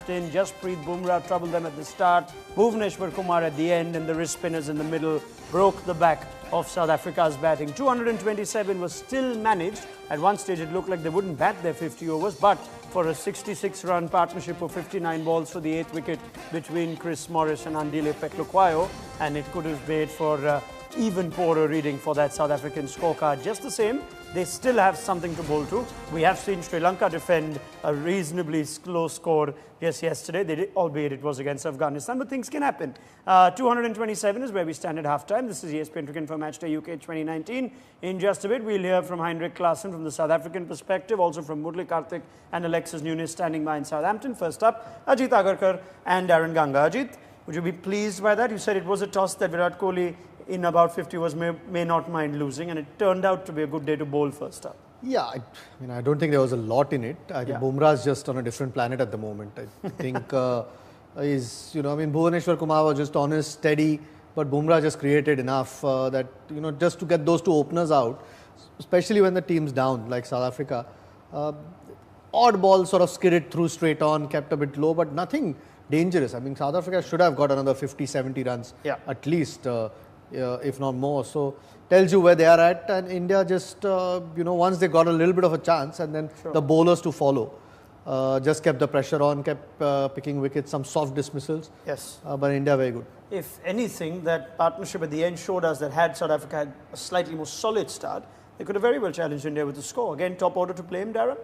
in. Jasprit Bumrah troubled them at the start. Bhuvneshwar Kumar at the end, and the wrist spinners in the middle broke the back of South Africa's batting. 227 was still managed. At one stage, it looked like they wouldn't bat their 50 overs, but for a 66-run partnership of 59 balls for the 8th wicket between Chris Morris and Andile Petlukwayo, and it could have made for even poorer reading for that South African scorecard. Just the same, they still have something to bowl to. We have seen Sri Lanka defend a reasonably slow score yesterday. They did, albeit it was against Afghanistan, but things can happen. 227 is where we stand at halftime. This is ESPN Cricket for Matchday UK 2019. In just a bit, we'll hear from Heinrich Klaassen from the South African perspective, also from Murli Karthik and Alexis Nunes standing by in Southampton. First up, Ajit Agarkar and Darren Ganga. Ajit, would you be pleased by that? You said it was a toss that Virat Kohli in about 50 overs may not mind losing, and it turned out to be a good day to bowl first up. Yeah, I don't think there was a lot in it. I think Bumrah's just on a different planet at the moment. I think Bhuvneshwar Kumar was just honest, steady, but Bumrah just created enough that, just to get those two openers out, especially when the team's down, like South Africa. Odd ball sort of skidded through straight on, kept a bit low, but nothing dangerous. I mean, South Africa should have got another 50, 70 runs at least. If not more. So tells you where they are at, and India just once they got a little bit of a chance, and then the bowlers to follow just kept the pressure on, kept picking wickets, some soft dismissals. Yes, but India very good. If anything, that partnership at the end showed us that had South Africa had a slightly more solid start, they could have very well challenged India with the score. Again, top order to play him, Darren.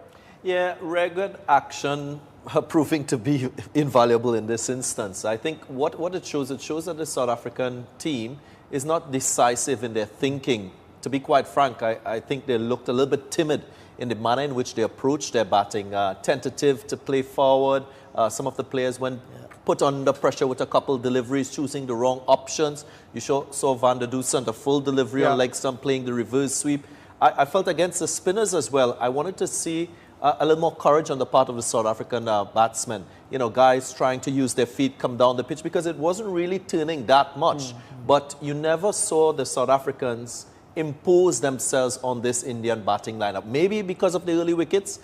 Yeah, rugged action proving to be invaluable in this instance. I think what it shows that the South African team is not decisive in their thinking. To be quite frank, I think they looked a little bit timid in the manner in which they approached their batting, tentative to play forward. Some of the players went put under pressure with a couple deliveries, choosing the wrong options. You saw Van der Dusen, the full delivery on leg stump, playing the reverse sweep. I felt against the spinners as well, I wanted to see a little more courage on the part of the South African batsmen. Guys trying to use their feet, come down the pitch, because it wasn't really turning that much. But you never saw the South Africans impose themselves on this Indian batting lineup. Maybe because of the early wickets,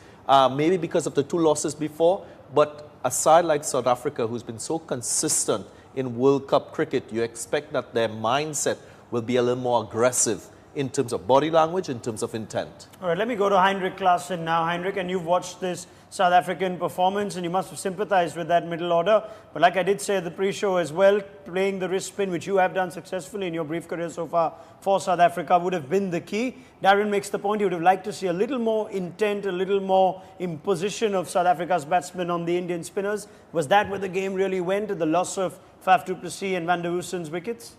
maybe because of the 2 losses before. But a side like South Africa, who's been so consistent in World Cup cricket, you expect that their mindset will be a little more aggressive in terms of body language, in terms of intent. All right, let me go to Heinrich Klaassen now. Heinrich, and you've watched this South African performance, and you must have sympathized with that middle order. But like I did say at the pre-show as well, playing the wrist spin, which you have done successfully in your brief career so far for South Africa, would have been the key. Darren makes the point he would have liked to see a little more intent, a little more imposition of South Africa's batsmen on the Indian spinners. Was that where the game really went, the loss of Faf du Plessis and Van der Dusen's wickets?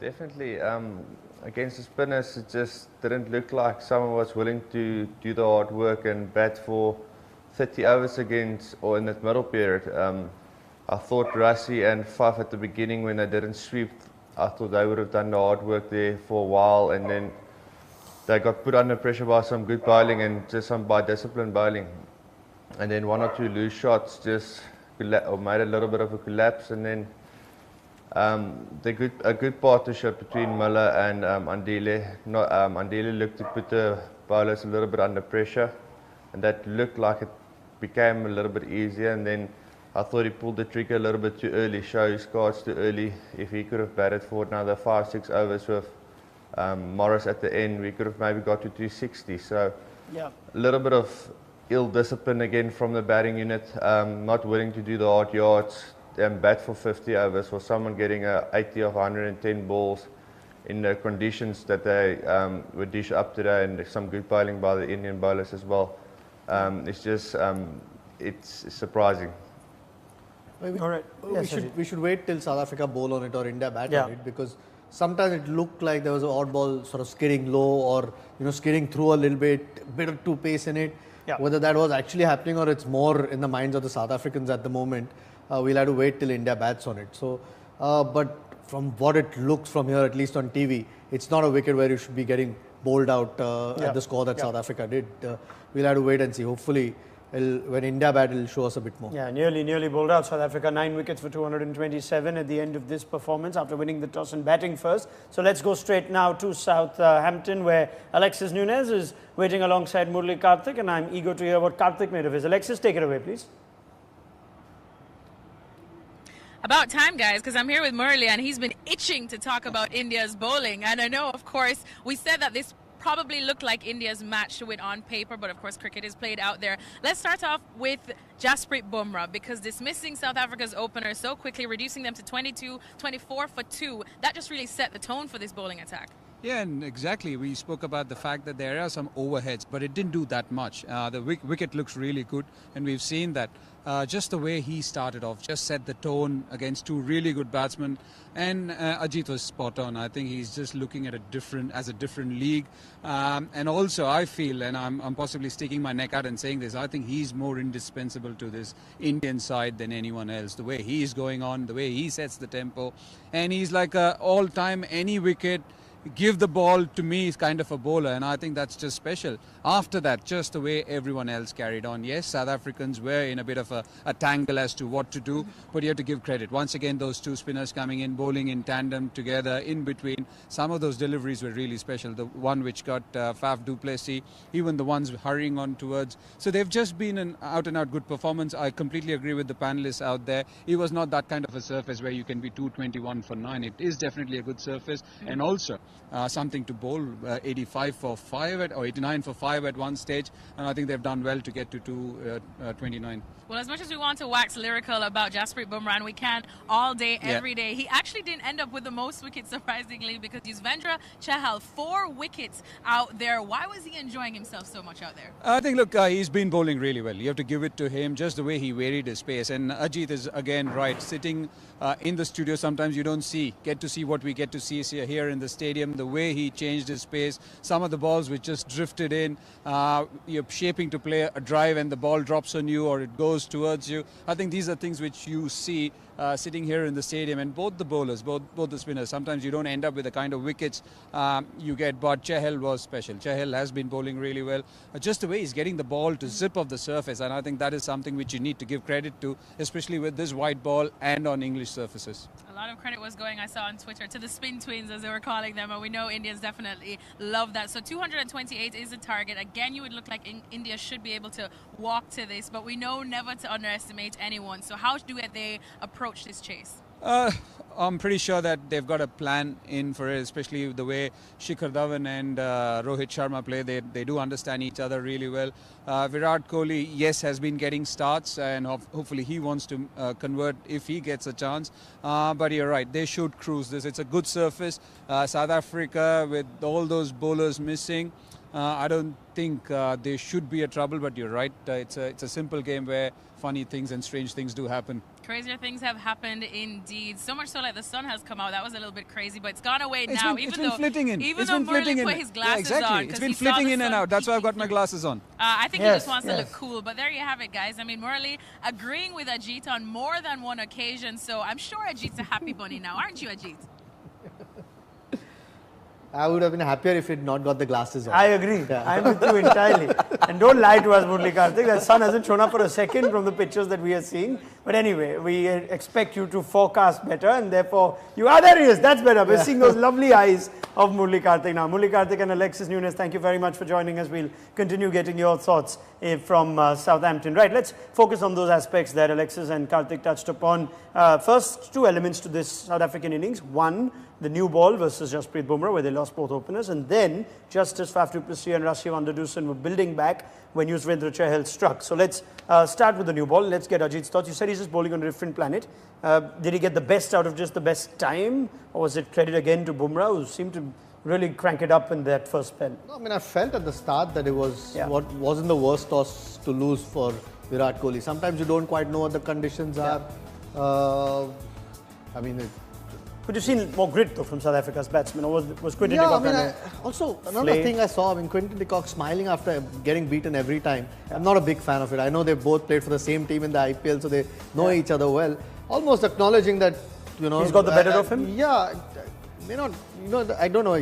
Definitely. Against the spinners, it just didn't look like someone was willing to do the hard work and bat for 30 overs or in that middle period. I thought Rassie and Faf at the beginning, when they didn't sweep, I thought they would have done the hard work there for a while, and then they got put under pressure by some good bowling and just some by disciplined bowling. And then 1 or 2 loose shots just made a little bit of a collapse, and then a good partnership between Miller and Andile. Andile looked to put the bowlers a little bit under pressure, and that looked like it became a little bit easier. And then I thought he pulled the trigger a little bit too early, show his cards too early. If he could have batted for another 5-6 overs with Morris at the end, we could have maybe got to 260. So a little bit of ill discipline again from the batting unit, not willing to do the hard yards and bat for 50 overs for someone getting 80 of 110 balls in the conditions that they would dish up today, and some good bowling by the Indian bowlers as well. It's just, it's surprising. All right. We should wait till South Africa bowl on it or India bat on it, because sometimes it looked like there was an odd ball sort of skidding low, or skidding through a little bit of too pace in it. Whether that was actually happening or it's more in the minds of the South Africans at the moment, we'll have to wait till India bats on it. So, but from what it looks from here, at least on TV, it's not a wicket where you should be getting bowled out at the score that South Africa did. We'll have to wait and see. Hopefully, when India bat, it'll show us a bit more. Yeah, nearly bowled out South Africa. 9 wickets for 227 at the end of this performance after winning the toss and batting first. So let's go straight now to Southampton, where Alexis Nunes is waiting alongside Murli Karthik, and I'm eager to hear what Karthik made of his. Alexis, take it away, please. About time, guys, because I'm here with Murli, and he's been itching to talk about India's bowling. And I know, of course, we said that this probably looked like India's match to win on paper, but of course cricket is played out there. Let's start off with Jasprit Bumrah, because dismissing South Africa's opener so quickly, reducing them to 24 for 2, that just really set the tone for this bowling attack. Yeah, and exactly. We spoke about the fact that there are some overheads, but it didn't do that much. The wicket looks really good, and we've seen that just the way he started off just set the tone against two really good batsmen. And Ajit was spot on. I think he's just looking at a different league. And also, I feel, and I'm possibly sticking my neck out and saying this, I think he's more indispensable to this Indian side than anyone else. The way he's going on, the way he sets the tempo, and he's like a all-time any wicket. Give the ball to me is kind of a bowler, and I think that's just special. After that, just the way everyone else carried on. Yes, South Africans were in a bit of a tangle as to what to do, but you have to give credit. Once again, those two spinners coming in, bowling in tandem together, in between. Some of those deliveries were really special. The one which got Faf du Plessis, even the ones hurrying on towards. So they've just been an out-and-out good performance. I completely agree with the panelists out there. It was not that kind of a surface where you can be 221 for 9. It is definitely a good surface, and also something to bowl. 85 for 5 or 89 for 5 at one stage, and I think they've done well to get to 229. Well, as much as we want to wax lyrical about Jasprit Bumrah, and we can all day, every day, he actually didn't end up with the most wickets, surprisingly, because Yuzvendra Chahal, 4 wickets out there. Why was he enjoying himself so much out there? I think, look, he's been bowling really well. You have to give it to him, just the way he varied his pace. And Ajit is, again, right, sitting in the studio, sometimes you don't get to see what we get to see here in the stadium, the way he changed his pace, some of the balls which just drifted in, you're shaping to play a drive and the ball drops on you or it goes towards you. I think these are things which you see sitting here in the stadium, and both the bowlers, both the spinners, sometimes you don't end up with the kind of wickets you get, but Chahal was special. Chahal has been bowling really well. Just the way he's getting the ball to zip off the surface, and I think that is something which you need to give credit to, especially with this white ball and on English surfaces. A lot of credit was going, I saw on Twitter, to the spin twins, as they were calling them, and we know Indians definitely love that. So 228 is the target. Again, you would look like India should be able to walk to this, but we know never to underestimate anyone. So how do they approach this chase? I'm pretty sure that they've got a plan in for it, especially the way Shikhar Dhawan and Rohit Sharma play. They do understand each other really well. Virat Kohli, yes, has been getting starts, and hopefully he wants to convert if he gets a chance. But you're right, they should cruise this. It's a good surface. South Africa, with all those bowlers missing, I don't think there should be a trouble, but you're right. It's a simple game where funny things and strange things do happen. Crazier things have happened indeed. So much so like the sun has come out. That was a little bit crazy, but it's gone away now. It's been flitting in. Even though Murli put his glasses on. It's been flitting in and out. That's why I've got my glasses on. I think he just wants to look cool. But there you have it, guys. I mean, Murli agreeing with Ajit on more than one occasion. So I'm sure Ajit's a happy bunny now. Aren't you, Ajit? I would have been happier if he'd not got the glasses on. I agree. I'm with you entirely. And don't lie to us, Murli Karthik. The sun hasn't shown up for a second from the pictures that we are seeing. But anyway, we expect you to forecast better, and therefore you are. There he is. That's better. We're seeing those lovely eyes of Murli Karthik now. Murli Karthik and Alexis Nunes, thank you very much for joining us. We'll continue getting your thoughts from Southampton. Right, let's focus on those aspects that Alexis and Karthik touched upon. First, 2 elements to this South African innings. One, the new ball versus Jasprit Bumrah, where they lost both openers, and then just as Faf du Plessis and Rassie van der Dussen were building back when Yuzvendra Chahal struck. So let's start with the new ball. Let's get Ajit's thoughts. You said he's just bowling on a different planet. Did he get the best out of just the best time, or was it credit again to Bumrah, who seemed to really crank it up in that first spell? No, I mean, I felt at the start that it was what wasn't the worst toss to lose for Virat Kohli. Sometimes you don't quite know what the conditions are. I mean, but you've seen more grit though from South Africa's batsmen, or was Quinton de Kock? Also, another thing I saw, Quinton de Kock smiling after getting beaten every time. I'm not a big fan of it. I know they both played for the same team in the IPL, so they know each other well. Almost acknowledging that, he's got the better of him. Yeah, may not. I don't know.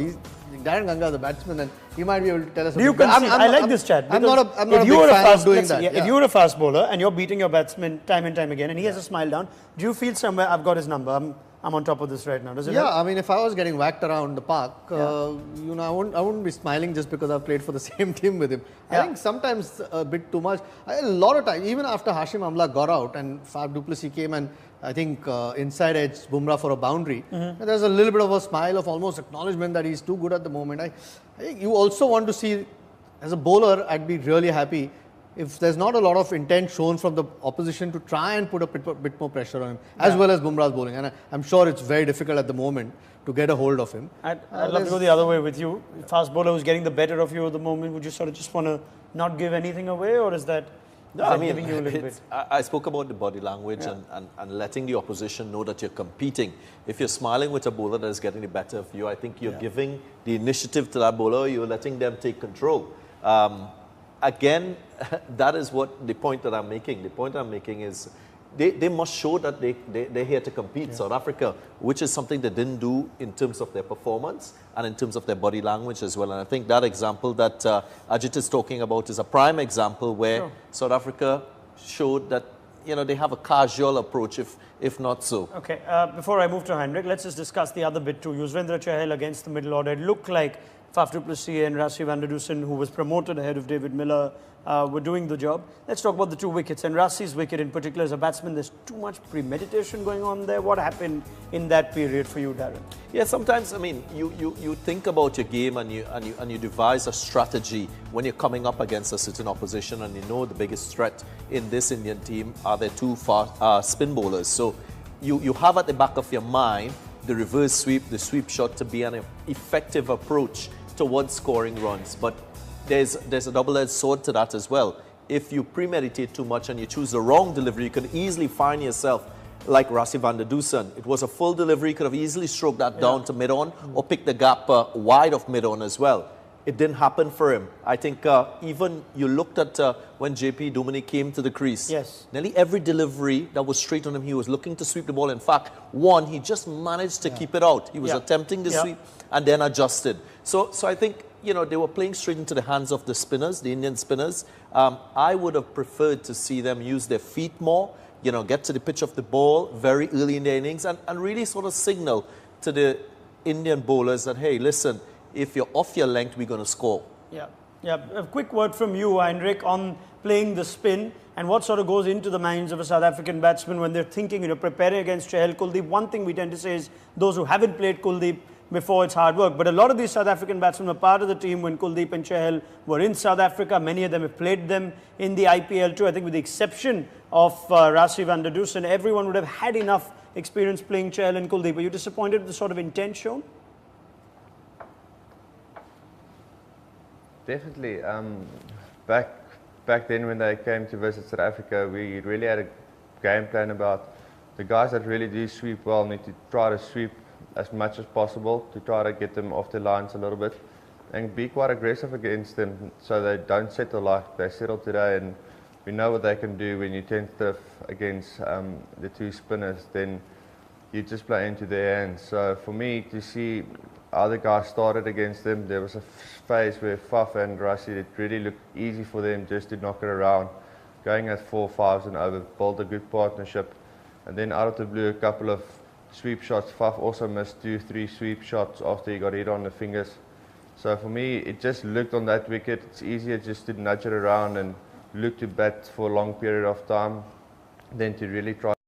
Darren Ganga, the batsman, and he might be able to tell us. Do you concede? I like this chat. I'm not a if big you were a fan fast, of doing let's say, that. If you were a fast bowler and you're beating your batsman time and time again, and he has a smile down, do you feel somewhere I've got his number? I'm on top of this right now. Does it? Yeah, help? I mean, if I was getting whacked around the park, you know, I wouldn't be smiling just because I've played for the same team with him. I think sometimes a bit too much. A lot of times, even after Hashim Amla got out and Faf du Plessis came and I think inside edge Bumrah for a boundary, there's a little bit of a smile of almost acknowledgement that he's too good at the moment. I think you also want to see, as a bowler, I'd be really happy if there's not a lot of intent shown from the opposition to try and put a bit more pressure on him, as well as Bumrah's bowling. And I'm sure it's very difficult at the moment to get a hold of him. I'd love to go the other way with you. Fast bowler who's getting the better of you at the moment, would you sort of just want to not give anything away, or is that... No, I mean, giving you a little bit? I spoke about the body language and letting the opposition know that you're competing. If you're smiling with a bowler that is getting the better of you, I think you're giving the initiative to that bowler, you're letting them take control. Again, that is what the point that I'm making. The point I'm making is they must show that they're here to compete. South Africa, which is something they didn't do in terms of their performance and in terms of their body language as well. And I think that example that Ajit is talking about is a prime example where South Africa showed that, you know, they have a casual approach, if not so. Okay, before I move to Heinrich, let's just discuss the other bit too. Yuzvendra Chahal against the middle order. It looked like Faf du Plessis and Rassie van der Dussen, who was promoted ahead of David Miller, were doing the job. Let's talk about the two wickets, and Rassie's wicket in particular as a batsman. There's too much premeditation going on there. What happened in that period for you, Darren? Yeah, sometimes, I mean, you think about your game and you devise a strategy when you're coming up against a certain opposition, and you know the biggest threat in this Indian team are their two spin bowlers. So you have at the back of your mind the reverse sweep, the sweep shot to be an effective approach towards scoring runs. But there's a double-edged sword to that as well. If you premeditate too much and you choose the wrong delivery, you can easily find yourself like Rassie van der Dussen. It was a full delivery, could have easily stroked that down to mid-on or picked the gap wide of mid-on as well. It didn't happen for him. I think even you looked at when JP Duminy came to the crease. Yes. Nearly every delivery that was straight on him, he was looking to sweep the ball. In fact, one, he just managed to keep it out. He was attempting the sweep and then adjusted. So I think, you know, they were playing straight into the hands of the spinners, the Indian spinners. I would have preferred to see them use their feet more, you know, get to the pitch of the ball very early in the innings and really sort of signal to the Indian bowlers that, hey, listen, if you're off your length, we're going to score. Yeah. A quick word from you, Heinrich, on playing the spin and what sort of goes into the minds of a South African batsman when they're thinking, you know, preparing against Chahal, Kuldeep. One thing we tend to say is those who haven't played Kuldeep before, it's hard work. But a lot of these South African batsmen were part of the team when Kuldeep and Chahal were in South Africa. Many of them have played them in the IPL too. I think with the exception of Rassie van der Dussen, everyone would have had enough experience playing Chahal and Kuldeep. Are you disappointed with the sort of intent shown? Definitely. Back then when they came to visit South Africa, we really had a game plan about the guys that really do sweep well need to try to sweep as much as possible to try to get them off the lines a little bit and be quite aggressive against them so they don't settle like they settled today. And we know what they can do when you're tentative against the two spinners, then you just play into their hands. So for me to see other guys started against them, there was a phase where Faf and Rassie, it really looked easy for them just to knock it around, going at 4-5s and over, build a good partnership. And then out of the blue, a couple of sweep shots. Faf also missed 2-3 sweep shots after he got hit on the fingers. So for me, it just looked on that wicket, it's easier just to nudge it around and look to bat for a long period of time than to really try